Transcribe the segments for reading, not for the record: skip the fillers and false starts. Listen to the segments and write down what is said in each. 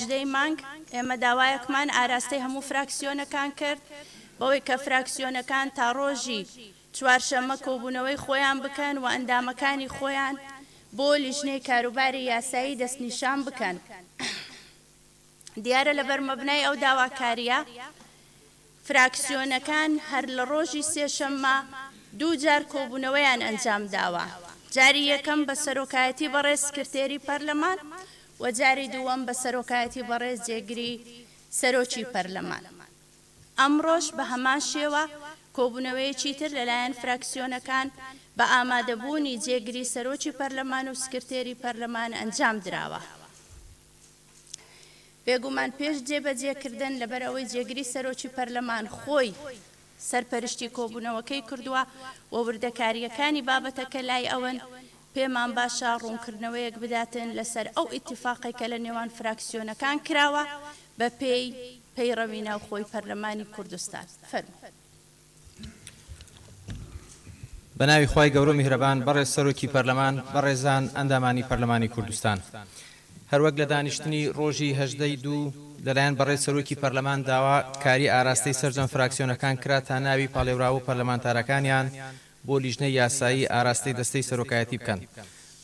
18 مانگ ئێمە داوایەکمان ئاراستەی هەموو فراکسیۆنەکان کرد بەوەی کە فراکسیۆنەکان تا ڕۆژی چوارشەممە کۆبوونەوەی خۆیان بکەن و ئەندامەکانی خۆیان بۆ لیژنەی کاروباری یاسایی دەستنیشان بکەن. دیارە لەبەر مەبنای ئەو داواکاریە فراکسیۆنەکان هەر لە ڕۆژی سێشەممە دوو جار کۆبوونەوەیان ئەنجام داوە. جاری یەکەم بە سەرۆکایەتی بەڕێز سکرتێری پەرلەمان و جاری دووەم بە سەرۆکایەتی بەڕێز جێگری سەرۆکی پەرلەمان. ئەمڕۆژ بە هەمان شێوە کۆبوونەوەیەکی تر لەلایەن فراکسیۆنەکان بە ئامادەبوونی جێگری سەرۆکی پەرلەمان و سکرتێری پەرلەمان ئەنجام درراوە. بێگومان پێش جێبەجێکردن لەبەر ئەوەی جێگری سەرۆکی پەرلەمان خۆی سەرپەرشتی کۆبوونەوەکەی کردووە و وردەکاریەکانی بابەتەکە لای ئەوەن پێمان باشە ڕوونکردنەوەیەک بداتن لەسەر ئەو ئیتیفاقێکە لە نێوان فراکسیۆنەکان کراوە بە پێی پەیڕەوی ناوخۆی پەرلەمانی کوردستان. فەرموو. بەناوی خوای گەورە و میهرەبان بەڕێز سەرۆکی پەرلەمان بەڕێزان ئەندامانی پەرلەمانی کوردستان، هەروەک لە دانیشتنی ڕۆژی 18 دوو لەلایەن بەڕێز سەرۆکی پەرلەمان داوا کاری ئاراستەی سەرجەم فراکسیۆنەکان کرا تا ناوی پاڵێوراوە پەرلەمانتارەکانیان بۆ لیژنەی یاسایی ئاراستەی دەستەی سەرۆکایەتی بکەن.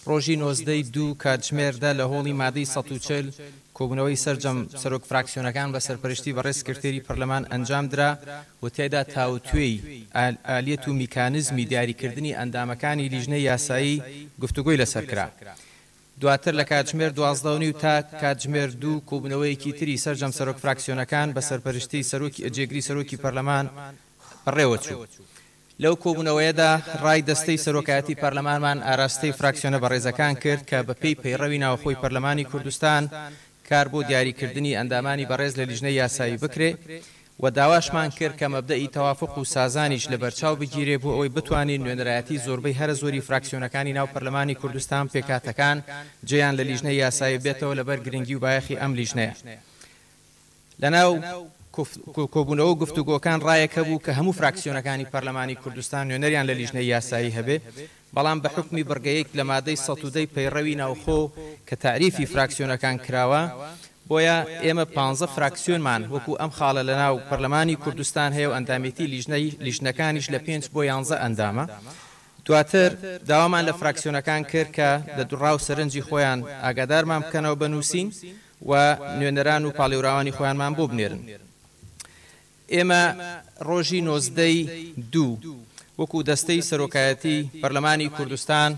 ڕۆژی 19 دوو کاتژمێردا لە هۆڵی مادەی 140 کۆبوونەوەی سەرجەم سەرۆک فراکسیۆنەکان بە سەرپەرشتی بەڕێز سکرتێری پەرلەمان ئەنجام درا و تێدا تاوتوێی ئالیەت و میکانیزمی دیاریکردنی ئەندامەکانی لیژنەی یاسایی گفتوگۆی لەسەر کرا. دواتر لە کاتژمێر 12 تا کاتژمێر 2 کۆبوونەوەیەکی تری سەرجەم سەرۆک فراکسیۆنەکان بە سەرپەرشتی جێگری سەرۆکی پەرلەمان بەڕێوە چوو. لەو کۆبوونەوەیەدا ڕای دەستەی سەرۆکایەتی پەرلەمانمان ئاراستەی فراکسیۆنە بەڕێزەکان کرد کە بەپێی پەیڕەوی ناوخۆی پەرلەمانی کوردستان کار بۆ دیاریکردنی ئەندامانی بەڕێز لە لیژنەی یاسایی بکرێ و داواشمان کرد کە مەبدەئی تەوافق و سازانیش لە بەرچاو بگیرێ بۆ ئەوەی بتوانین نوێنەرایەتی زۆربەی هەرە زۆری فراکسیۆنەکانی ناو پەرلەمانی کوردستان پێکاتەکان جێیان لە لیژنەی یاسایی بێتەوە لەبەر گرنگی و بایەخی ئەم لیژنەیە. لەناو کۆبوونەوە گفتوگۆکان ڕایەکە بوو کە هەموو فراکسیۆنەکانی پەرلەمانی کوردستان نوێنەریان لە لیژنەی یاسایی هەبێ، بەڵام بە حکمی بڕگەیەک لە مادەی 110 پەیڕەوی ناوخۆ کە تعریفی فراکسیۆنەکان کراوە، بۆیە ئێمە 15 فراکسیۆنمان وەکو ئەم خاڵە لە ناو پەرلەمانی کوردستان هەیە و ئەندامێتی لیژنەکانیش لە 5 بۆ 11 ئەندامە. دواتر داوامان لە فراکسیۆنەکان کرد کە لە دوڕاو سەرنجی خۆیان ئاگادارمان بکەنەوە بنووسین و نوێنەران و پاڵێوراوانی خۆیانمان بۆ بنێرن. ئێمە ڕۆژی 19 دوو وەکو دەستەی سەرۆکایەتی پەرلەمانی کوردستان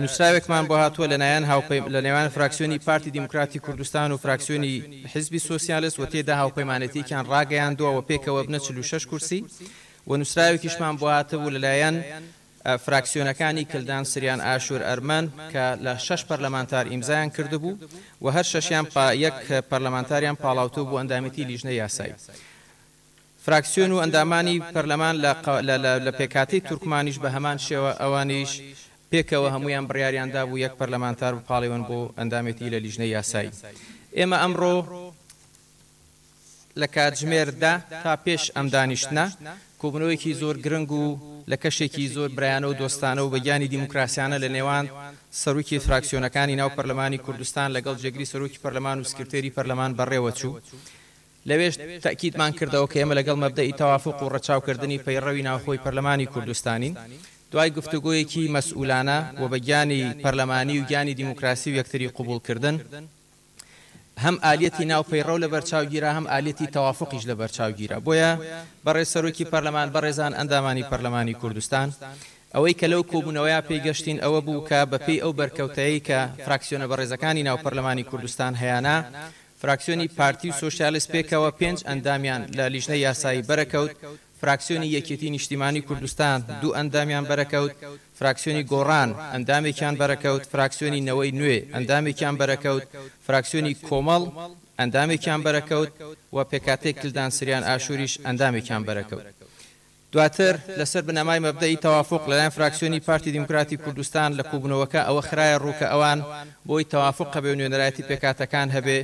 نووسراوێکمان بۆ هاتووە لە نێوان فراکسیۆنی پارتی دیموکراتی کوردستان و فراکسیۆنی حیزبی سۆسیالیست و تێدا هاوپەیمانەتییان ڕاگەیاندووە و پێکەوە بنە 46 کورسی و نووسراوێکیشمان بۆ هاتەبوو لەلایەن فراکسیۆنەکانی کلدان سریان ئاشور ئەرمەن کە لە 6 پەرلەمانتار ئیمزایان کردبوو و هەر شەشیان یەک پەرلەمانتاریان پاڵاوتوو بۆ ئەندامەتی لیژنەی یاسایی. فراکسیۆن و ئەندامانی پەرلەمان لە پێکاتی تورکمانیش بە هەمان شێوە ئەوانیش پێکەوە هەمویان بڕیاریاندا بوو یەک پەرلەمانتار بپاڵێون بۆ ئەندامەتی لە لیژنەی یاسایی. ئێمە ئەمڕۆ لە کاتژمێردا تا پێش ئەم دانیشتنە کۆبوونەوەیەکی زۆر گرنگ و لە کەشێکی زۆر برایانە و دۆستانە و بەگیانی دیموکراسیانە لە نێوان سەرۆکی فراکسیۆنەکانی ناو پەرلەمانی کوردستان لەگەڵ جێگری سەرۆکی پەرلەمان و سکرتێری پەرلەمان بەڕێوە چوو. لەوێش تاکیدمان کردەوە کە ئێمە لەگەڵ مەبدەئی تەوافق و ڕەچاوکردنی پەیڕەوی ناوخۆی پەرلەمانی کوردستانین. دوای گفتوگۆیەکی مەسئولانە و بە گیانی پەرلەمانی و گیانی دیموکراسی و یەکتری قبولکردن هەم ئالیەتی ناوپەیڕە لە بەرچاوگیرە هەم ئالیەتی تەوافقیش لە بەرچاوگیرە. بۆیە بەڕێز سەرۆکی پەرلەمان بەڕێزان ئەندامانی پەرلەمانی کوردستان ئەوەی کە لەو کۆبوونەوەیە پێیگەشتین ئەوە بوو کە بەپێی ئەو بەرکەوتەیە کە فراکسیۆنە بەڕێزەکانی ناو پەرلەمانی کوردستان هەیەنا فراکسیۆنی پارتی و سۆشیالیست پێکەوە 5 ئەندامیان لە لیژنەی یاسایی بەرەکەوت، فراکسیۆنی یەکێتی نیشتیمانی کوردستان 2 ئەندامیان بەرەکەوت، فراکسیۆنی گۆڕان ئەندامێکیان بەرەکەوت، فراکسیۆنی نەوەی نوێ ئەندامێکیان بەرەکەوت، فراکسیۆنی کۆمەڵ ئەندامێکیان بەرەکەوت و پێکاتێک کلدان سریان ئاشوریش ئەندامێکیان بەرەکەوت. دواتر لەسەر بنەمای مەبدەئی تەوافق لەلایەن فراکسیۆنی پارتی دیموکراتی کوردستان لە کۆبوونەوەکە ئەوە خرایە ڕووکە ئەوان بۆی تەوافق هەبێ و نوێنەرایەتی پێکاتەکان هەبێ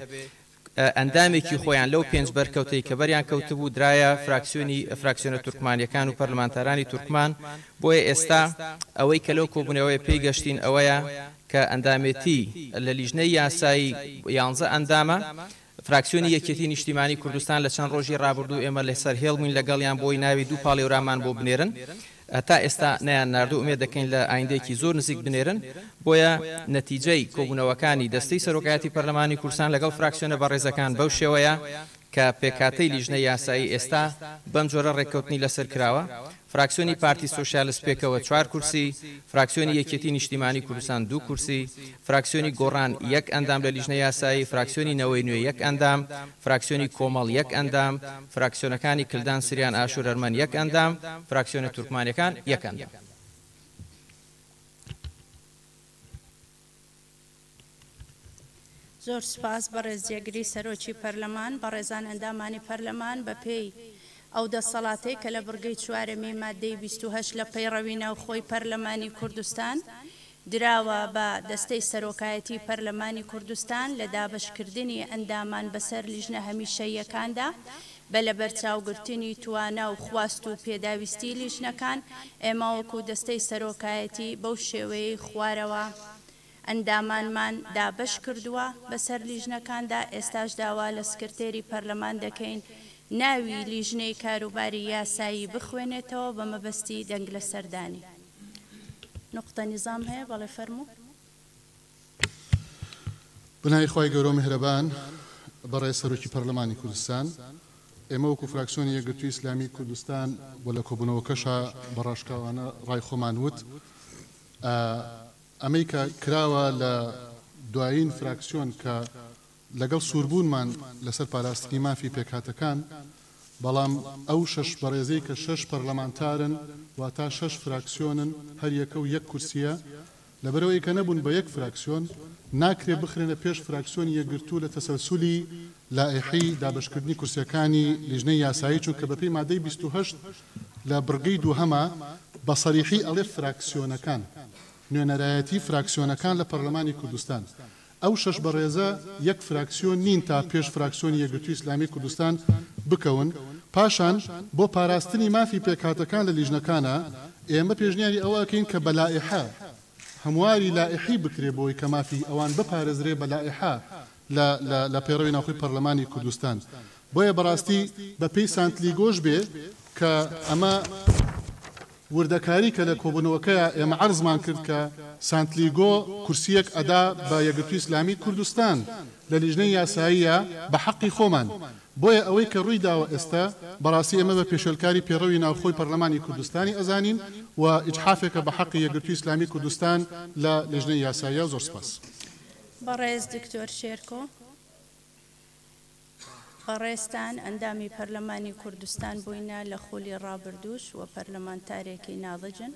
ئەندامێکی خۆیان لەو 5 بەرکەوتەی کە بەریان کەوتبوو درایە فراکسیۆنە تورکمانیەکان و پەرلەمانتارانی تورکمان. بۆیە ئێستا ئەوەی کە لەو کۆبوونەوەی پێیگەشتین ئەوەیە کە ئەندامێتی لە لیژنەی یاسایی 11 ئەندامە فراکسیۆنی یەکێتی نیشتیمانی کوردستان لە چەند ڕۆژی ڕابردوو ئێمە لەسەر هێڵبووین لەگەڵیان بۆی ناوی دوو پاڵێورامان بۆ بنێرن تا ئێستا نیان ناردوو ئومێد دەکەین لە ئایندێکی زۆر نزیک بنێرن بۆیە نەتیجەی کۆبوونەوەکانی دەستەی سەرۆکایەتی پەرلەمانی کوردستان لەگەڵ فراکسیۆنە بەڕێزەکان بەو شێوەیە کە پێکاتەی لیژنەی یاسایی ئێستا بەم جۆرە ڕێککەوتنی لەسەر کراوە فراکسیۆنی پارتی سۆشیالیست پێکەوە 4 کورسی فراکسیۆنی یەکێتی نیشتیمانی کوردستان 2 کورسی فراکسیۆنی گۆڕان 1 ئەندام لە لیژنەی یاسایی فراکسیۆنی نەوەی نوێ 1 ئەندام فراکسیۆنی کۆمەڵ 1 ئەندام فراکسیۆنەکانی کلدان سریان ئاشور ئەرمەن 1 ئەندام فراکسیۆنە تورکمانیەکان 1 ئەندام. زۆر سپاس بەڕێز جێگری سەرۆکی پەرلەمان بەڕێزان ئەندامانی پەرلەمان بە پێی ئەو دەسەڵاتەی کە لە بڕگەی چوارەمی مادەی 28 لە پەیڕەوی ناوخۆی پەرلەمانی کوردستان دراوە بە دەستەی سەرۆکایەتی پەرلەمانی کوردستان لە دابەشکردنی ئەندامان بەسەر لیژنە هەمیشەییەکاندا بە لە بەرچاوگرتنی توانا و خواست و پێداویستی لیژنەکان ئێمە وەکو دەستەی سەرۆکایەتی بەو شێوەیەی خوارەوە ئەندامانمان دابەش کردووە بەسەر لیژنەکاندا ئێستاش داوا لە سکرتێری پەرلەمان دەکەین ناوی لیژنەی کاروباری یاسایی بخوێنێتەوە بە مەبەستی دەنگ لە سەردانی. نقطە نیزام هەیە بەڵێ فەرموو. بنای خوای گەورە میهرەبان بەڕێز سەرۆکی پەرلەمانی کوردستان ئێمە وەکو فراکسیۆنی یەکگرتووی ئیسلامی کوردستان بۆ لە کۆبوونەوەکەشە بەڕاشکاوانە ڕای خۆمان وت ئەمەی کە کراوە لە دوایین فراکسیۆن کە لەگەڵ سووربوونمان لەسەر پاراستنی مافی پێکهاتەکان بەڵام ئەو 6 بەڕێزەی کە 6 پەرلەمانتارن واتە 6 فراکسیۆنن هەر یەکە و 1 کورسیە لەبەرەوەی کە نەبوون بە 1 فراکسیۆن ناکرێ بخرێنە پێش فراکسیۆنی یەکگرتوو لە تەسەلسولی لائحەی دابەشکردنی کورسیەکانی لیژنەی یاسایی چونکە بەپێی مادەی 28 لە بڕگەی دووهەمە بە سەریحی ئەڵێ فراکسیۆنەکان نوێنەرایەتی فراکسیۆنەکان لە پەرلەمانی کوردستان ئەو 6 بەڕێزە 1 فراکسیۆن نین تا پێش فراکسیۆنی یەکگرتووی ئیسلامی کوردستان بکەون پاشان بۆ پاراستنی مافی پێکهاتەکان لە لیژنەکانە ئێمە پێشنیاری ئەوە ئەکەین کە بە لائحە هەمواری لائحی بکرێ بۆی کە مافی ئەوان بپارێزرێ بە لائحە لە پێڕەوی ناوخۆی پەرلەمانی کوردستان بۆیە بەڕاستی بە پێی سانتلیگۆش بێ کە ئەمە وردەکاری کە لە کۆبوونەوەکەیە ئێمە عەرزمان کرد کە سانتلیگۆ کورسیەک ئەدا بە یەکگرتووی ئیسلامی کوردستان لە لیژنەی یاساییە بە حەقی خۆمان بۆیە ئەوەی کە ڕووی داوە ئێستا بەڕاستی ئێمە بە پێشێلکاری پێڕەوی ناوخۆی پەرلەمانی کوردستانی ئەزانین و ئیجحافێکە بە حەقی یەکگرتووی ئیسلامی کوردستان لە لیژنەی یاساییە. زۆر سپاس. بەڕێز دکتۆر شێرکۆ بەڕێستان ئەندامی پەرلەمانی کوردستان بووینە لە خولی ڕابردووش و پەرلەمانتارێکی ناڵجن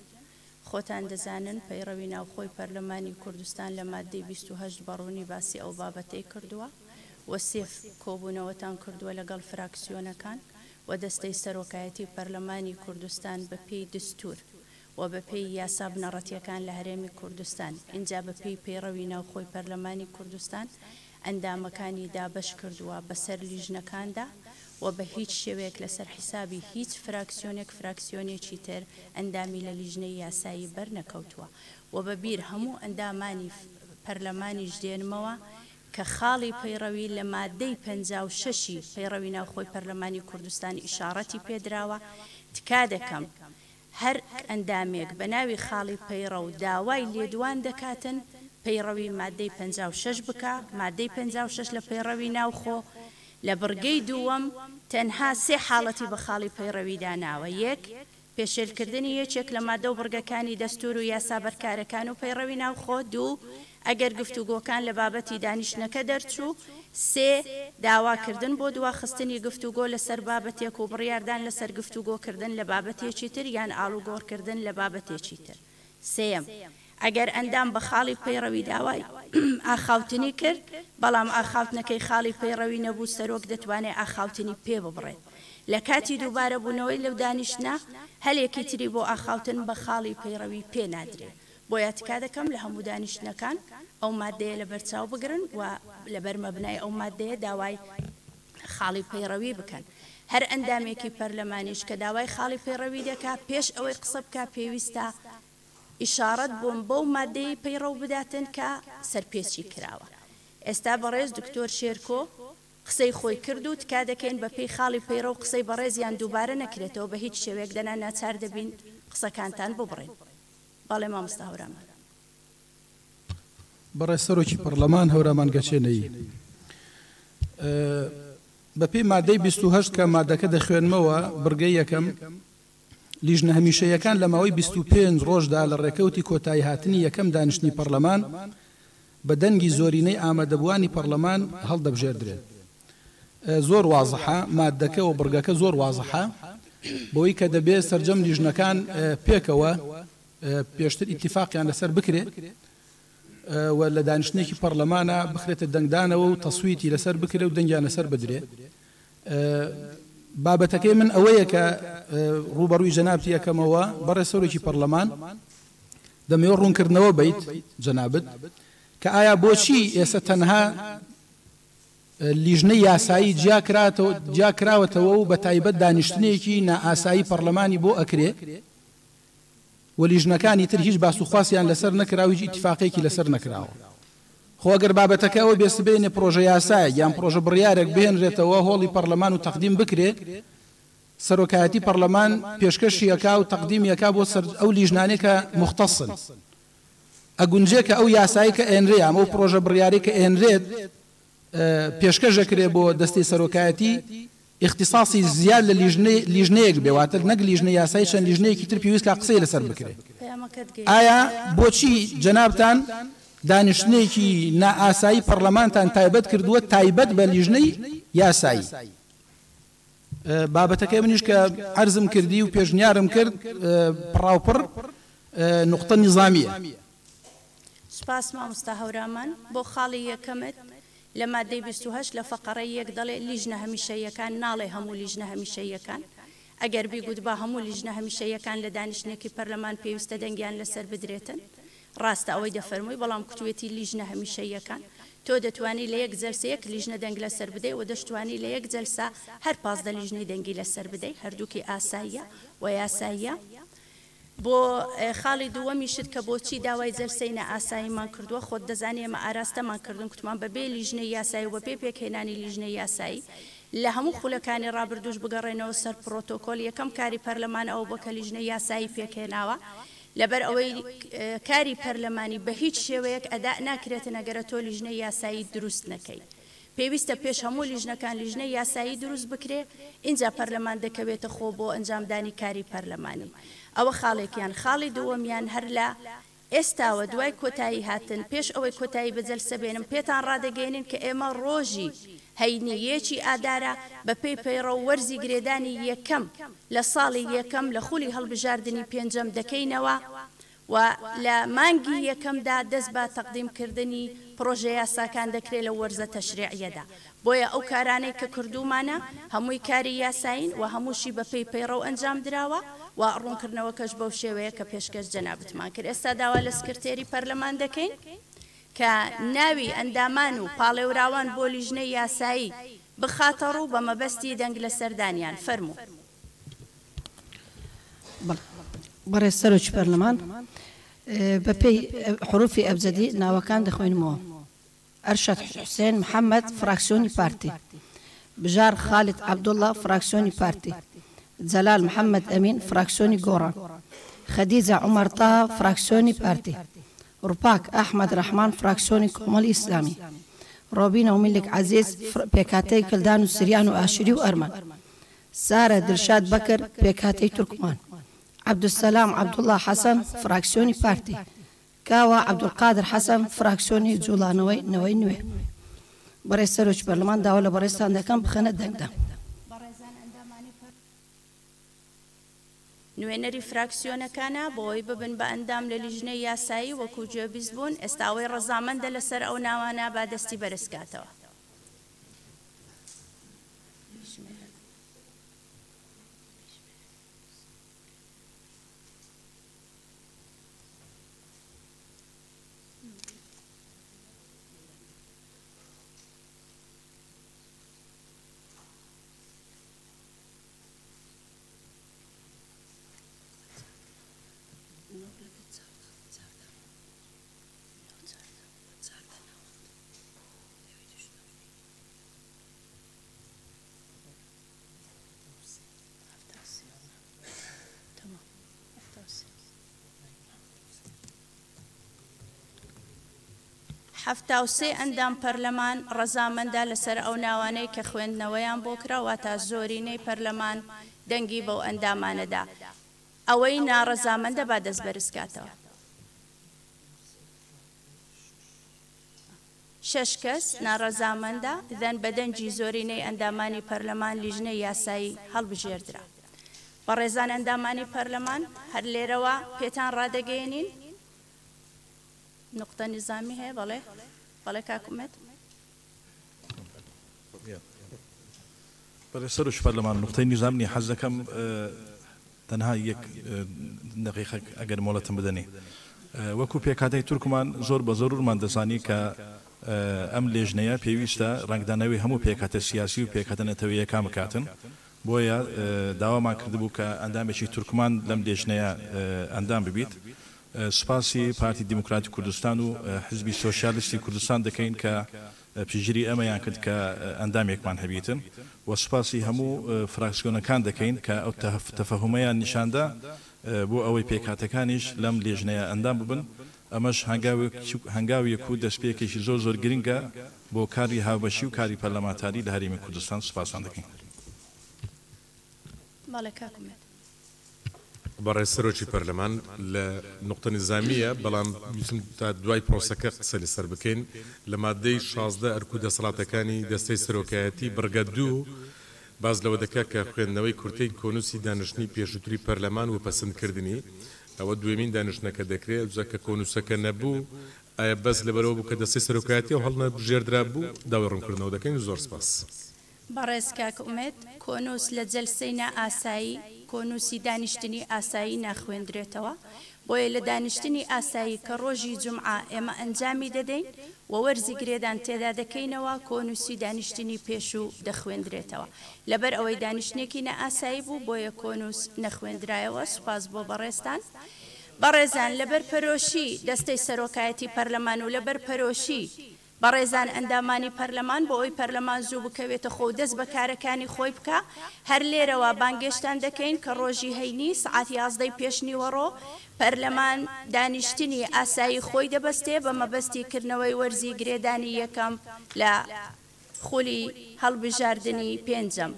خۆتان دەزانن پەیڕەوی ناوخۆی پەرلەمانی کوردستان لە مادەی 28 بەڕوونی باسی ئەو بابەتەی کردووە و سێف کۆبوونەوەتان کردووە لەگەڵ فراکسیۆنەکان و دەستەی سەرۆکایەتی پەرلەمانی کوردستان بە پێی دستور و بە پێی یاسا بنەڕەتیەکان لە هەرێمی کوردستان اینجا بە پێی پەیڕەوی ناوخۆی پەرلەمانی کوردستان ئەندامەکانی دابەش کردووە بەسەر لیژنەکاندا و بە هیچ شێوەیەک لەسەر حیسابی هیچ فراکسیۆنێک فراکسیۆنێکی تر ئەندامی لە لیژنەی یاسایی بەرنەکەوتووە و بەبیر هەموو ئەندامانی پەرلەمانیش دێنمەوە کە خاڵی پەیڕەوی لە مادەی 56 پەیڕەوی ناوخۆی پەرلەمانی کوردستان ئیشارەتی پێدراوە تکا دەکەم هەر ئەندامێک بە ناوی خاڵی پەیڕە و داوای لێدوان دەکاتن پەیڕەوی مادەی 56 بکە مادەی 56 لە پەیڕەوی ناوخۆ لە بڕگەی دووەم تەنها 3 حاڵەتی بە خاڵی پەیڕەوی داناوە. 1 پێشێلکردنی یەکێک لە مادە و بڕگەکانی دەستور و یاسا بەرکارەکان و پەیڕەوی ناوخۆ. 2 ئەگەر گفتوگۆکان لە بابەتی دانیشتنەکە دەرچوو. 3 داواکردن بۆ دواخستنی گفتوگۆ لەسەر بابەتێک و بڕیاردان لەسەر گفتوگۆکردن لە بابەتێکی تر یان ئاڵوگۆڕکردن لە بابەتێکی تر. 3 ئەگەر ئەندام بە خاڵی پەیڕەوی داوای ئاخاوتنی کرد بەڵام ئاخاوتنەکەی خاڵی پەیڕەوی نەبوو سەرۆک دەتوانێت ئاخاوتنی پێ ببڕێت لە کاتی دووبارە بوونەوەی لەو دانیشتە هەلێکی تری بۆ ئاخاوتن بە خاڵی پەیڕەوی پێ نادرێت. بۆیە تکا دەکەم لە هەموو دانیشتنەکان ئەو مادەیە لە بەرچاو بگرن و لەبەر مەبنای ئەو مادەیە داوای خاڵی پەیڕەوی بکەن. هەر ئەندامێکی پەرلەمانیش کە داوای خاڵی پەیڕەوی دەکات پێش ئەوەی قسە بکات پێویستە ئیشارەت بۆم بەو مادەی پەیڕەو بداتن کە سەرپێچی کراوە. ئێستا بەڕێز دکتۆر شێرکۆ قسەی خۆی کرد و تکا دەکەین بە پێی خاڵی پەیڕە و قسەی بەڕێزیان دووبارە نەکرێتەوە بە هیچ شێوەیەک دەنا ناچار دەبین قسەکانتان ببڕێن. بەڵێ مامۆستا هەورامان. بەڕێز سەرۆکی پەرلەمان هەورامان گەچێنەیی بە پێی مادەی 28 کە مادەکە دەخوێنمەوە بڕگەی یەکەم لیژنە هەمیشەیەکان لە ماوەی 25 ڕۆژدا لە ڕێکەوتی کۆتایی هاتنی یەکەم دانیشتنی پەرلەمان بە دەنگی زۆرینەی ئامادەبوانی پەرلەمان هەڵدەبژێردرێت. زۆر وازەحە مادەکە و بڕگەکە زۆر وازەحە بۆی کە دەبێت سەرجەم لیژنەکان پێکەوە پێشتر ئیتیفاقیان لەسەر بکرێت و لە دانیشتنێکی پەرلەمانە بخرێتە دەنگدانەوە و تەسویتی لەسەر بکرێت و دەنگیان لەسەر بدرێت. بابەتەکەی من ئەوەیە کە ڕوبەڕووی جەنابەتی یەکەمەوە بەڕێز سەرۆکی پەرلەمان دەمەوێت ڕوونکردنەوە بیت جەنابەت کە ئایا بۆچی ئێستا تەنها لیژنەی یاسایی جیاکراوەتەوە و بە تایبەت دانیشتنێکی نائاسایی پەرلەمانی بۆ ئەکرێ و لیژنەکانی تر هیچ باسوخواسیان لەسەر نەکراوە هیچ ئیتیفاقێکی لەسەر نەکراوە. خۆ ئەگەر بابەتەکەەوە بێسبێنێ پرۆژە یاسایە یان پرۆژە بڕیارێک بهێنرێتەوە هۆڵی پەرلەمان و تەقدیم بکرێت سەرۆکایەتی پەرلەمان پێشکەشیەکا و تەقدیمیەکا بۆ سەر ئەو لیژنانەی کە مختصن ئەگونجێ کە ئەو یاسایی کە ئێنرێ ئەمە و پرۆژە بڕیاری کە ئێنرێت پێشکەشەکرێ بۆ دەستی سەرۆکایەتی اختصاصی زیاد لە لیژنەیەک بێواتە نەک لیژنە یاسایی چەند لیژنەیەکی تر پێویست کە قسەی لەسەر بکرێت. ئایا بۆچی جەنابتان دانیشتنێکی نائاسایی پەرلەمانتان تایبەت کردووە تایبەت بە لیژنەی یاسایی؟ بابەتەکەی منیش کە عەرزم کردی و پێشنیارم کرد پڕاوپڕ نقطە نیزامیە. سپاس مامۆستا هەورامان بۆ خاڵی یەکەمت لە مادەی 28 لە فەقەڕەی یەک دەڵێ لیژنە هەمیشەیەکان ناڵێ هەموو لیژنە هەمیشەیەکان ئەگەر بیگوت بە هەموو لیژنە هەمیشەیەکان لە دانیشتنێکی پەرلەمان پێویستە دەنگیان لەسەر بدرێتن ڕاستە ئەوەی دەفەرمووی بەڵام کوتوێتی لیژنە هەمیشەیەکان تۆ دەتوانی لە یەک جەلسەیەک لیژنە دەنگ لەسەر بدەی و دەشتوانی لە یەک جەلسە هەر 15 لیژنەی دەنگی لەسەر بدەی هەردووکی ئاساییە و یاساییە. بۆ خاڵی دووەمیشت کە بۆچی داوای جەلسەی نائاساییمان کردووە خۆت دەزانێ ئێمە ئاراستەمان کردن کوتمان بەبێ لیژنەی یاسایی و بەبێ پێکهێنانی لیژنەی یاسایی لە هەموو خولەکانی ڕابردوش بگەڕێنەوە سەر پرۆتۆکۆل یەکەم کاری پەرلەمان ئەوە بۆ کە لیژنەی یاسایی پێکهێناوە لەبەر ئەوەی کاری پەرلەمانی بە هیچ شێوەیەک ئەدا ناکرێتن ئەگەرە تۆ لیژنەی یاسایی دروست نەکەی. پێویستە پێش هەموو لیژنەکان لیژنەی یاسایی دروست بکرێ اینجا پەرلەمان دەکەوێتە خۆ بۆ ئەنجامدانی کاری پەرلەمانی. ئەوە خاڵێکیان. خاڵی دووەمیان هەر لە ئێستاوە دوای کۆتایی هاتن پێش ئەوەی کۆتایی بەجەلسە بێنم پێتان ڕادەگەێنین کە ئێمە ڕۆژی هەینیەکی ئادارە بە پێی پەیڕە و وەرزی گرێدانی یەکەم لە ساڵی یەکەم لە خولی هەڵبژاردننی پێنجەم دەکەینەوە و لە مانگی یەکەمدا دەست بە تەقدیمکردنی پرۆژە یاساکان دەکرێت لە وەرزە تەشریعیەدا. بۆیە ئەو کارانەی کە کردومانە هەمووی کاری یاساین و هەمووشی بە پێی پەیڕە و ئەنجام دراوە و ڕوونکردنەوە کەش بەو شێوەیە کە پێشکەش جەنابەتمان کرد. ئێستا داوا لە سکرتێری پەرلەمان دەکەین کە ناوی ئەندامان و پاڵێوراوان بۆ لیژنەی یاسایی بخاتە ڕوو بە مەبەستی دەنگ لە سەردانیان. فەرموو. بەڕێز سەرۆکی پەرلەمان بە پێی حروفی ئەبجەدی ناوەکان دەخوێنمەوە. ئەرشەد حوسێن محەممەد فراکسیۆنی پارتی، بژار خالد عەبدوڵڵا فراکسیۆنی پارتی، جەلال محەممەد ئەمین فراکسیۆنی گۆڕان، خەدیجە عومەر تاها فراکسیۆنی پارتی، ڕووپاک ئەحمەد ڕەحمان فراکسیۆنی کۆمەڵی ئیسلامی، ڕۆبینە و میلک عەزیز پێکهاتەی کلدان و سریان و ئاشری و ئەرمان، سارە دلشاد بەکر پێکهاتەی تورکمان، عەبدولسەلام عەبدوڵڵا حەسەن فراکسیۆنی پارتی، کاوە عەبدولقادر حەسەن فراکسیۆنی جوڵانەوەی نەوەی نوێ. بەڕێز سەرۆکی پەرلەمان داوا لە بەڕێزتان دەکەم بخەنە دەنگدا. نوێنەری فراکسیۆنەکانە بۆی ببن بە ئەندام لە لیژنەی یاسایی وەکو گوێبیست بوون ئێستاوەی ڕەزامەندە لەسەر ئەو ناوانە با دەستی بەرزکاتەوە. 73 ئەندام پەرلەمان ڕەزامەندە لەسەر ئەو ناوانەی کە خوێندنەوەیان بۆ کراوە تا زۆرینەی پەرلەمان دەنگی بەو ئەندامانەدا ئەوەی ناڕەزامەندە با دەست بەرزکاتەوە 6 کەس ناڕەزامەندە دەن بە دەنگی زۆرینەی ئەندامانی پەرلەمان لیژنەی یاسایی هەڵبژێردرا بەڕێزان ئەندامانی پەرلەمان هەر لێرەوە پێتان ڕادەگەیەنین نقطة نظامي هي بەڵێ کاکومێت بەڵێ سەرۆکی پەرلەمان نقطەی نیزامنی حەز دەکەم تەنها یەک دقیقە ئەگەر مۆڵەتم بدەنێ وەکو پێکهاتەی تورکمان زۆر بە زۆرمان دەزانی کە ئەم لێژنەیە پێویستە ڕنگدانەوەی هەموو پێکهاتە سیاسی و پێکهاتە نەتەوەیەکان بکاتن بۆیە داوامان کردبوو کە ئەندامێکی تورکمان لەم لێژنەیە ئەندام ببیت سپاسی پارتی دیموکراتی کوردستان و حزبی سۆشیالیستی کوردستان دەکەین کە پژیری ئەمەیان کرد کە ئەندامێکمان هەبیتن و سپاسی هەموو فراکسیۆنەکان دەکەین کە ئەو تەفەهومەیان نیشاندا بۆ ئەوەی پێکهاتەکانیش لەم لێژنەیە ئەندام ببن ئەمەش هەنگاویەک و دەستپێکێکی زۆر زۆر گرنگە بۆ کاری هاوبەشی و کاری پەرلەمانتاری لە هەرێمی کوردستان سپاسان دەکەین. بەڕێز سەرۆکی پەرلەمان لە نقطە نظامیە بەڵام تا دوای پرۆسەکە قسە لەسەر بکەین لە مادەی 16 ئەرکو دەسەڵاتەکانی دەستەی سەرۆکایەتی بڕگە 2 باز لەوە دەکات کە خوێندنەوەی کورتەی کۆنووسی دانیشتنی پێشووتری پەرلەمان و پەسەندکردنی ئەوە دوێمین دانیشتنەکە دەکرێت جاکە کۆنووسەکە نەبوو ئایا بەس لەبەرەوە بوو کە دەستەی سەرۆکایەتی و هەڵنەبژێردرا بوو داوای ڕوونکردنەوە دەکەین زۆر سپاس. بەڕێز کاکومێت کۆنووس لە جەلسەی نائاسایی کۆنووسی دانیشتنی ئاسایی ناخوێندرێتەوە بۆیە لە دانیشتنی ئاسایی کە ڕۆژی جومعە ئێمە ئەنجامی دەدەین و وەرزی گرێدان تێدا دەکەینەوە کۆنووسی دانیشتنی پێشوو دەخوێندرێتەوە لەبەر ئەوەی دانیشتێکی نائاسایی بوو بۆیە کۆنووس نەخوێندرایەوە سوپاس بۆ بەڕێستان بەڕێزان لەبەر پەرۆشی دەستەی سەرۆکایەتی پەرلەمان و لەبەر پەرۆشی بەڕێزان ئەندامانی پەرلەمان بۆ ئەوی پەرلەمان زوو بکەوێتە خۆ دەست بە کارەکانی خۆی بکە هەر لێرەوە بانگێشتان دەکەین کە ڕۆژی هەینی سعات 11 پێشنیوەڕۆ پەرلەمان دانیشتنی ئاسایی خۆی دەبەستێ بە مەبەستیکردنەوەی وەرزی گرێدانی یەکەم لە خولی هەڵبژاردننی پێنجەم.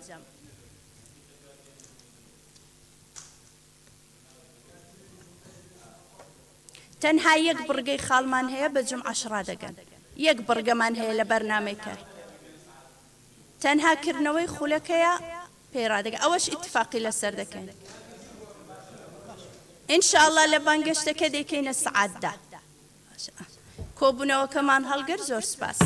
تەنها یەک بڕگەی خاڵمان هەیە بە جومعەش ڕادەگەن یەک بڕگەمان هەیە لە بەرنامەی کار تەنها کردنەوەی خولەکەیە پێڕادەگە ئەوەش ئیتفاقی لەسەر دەکەین ئینشاءالله لە بانگەشتەکە دەکەینە سعاتدا کۆبوونەوەکەمان هەڵگەر زۆر سپاس.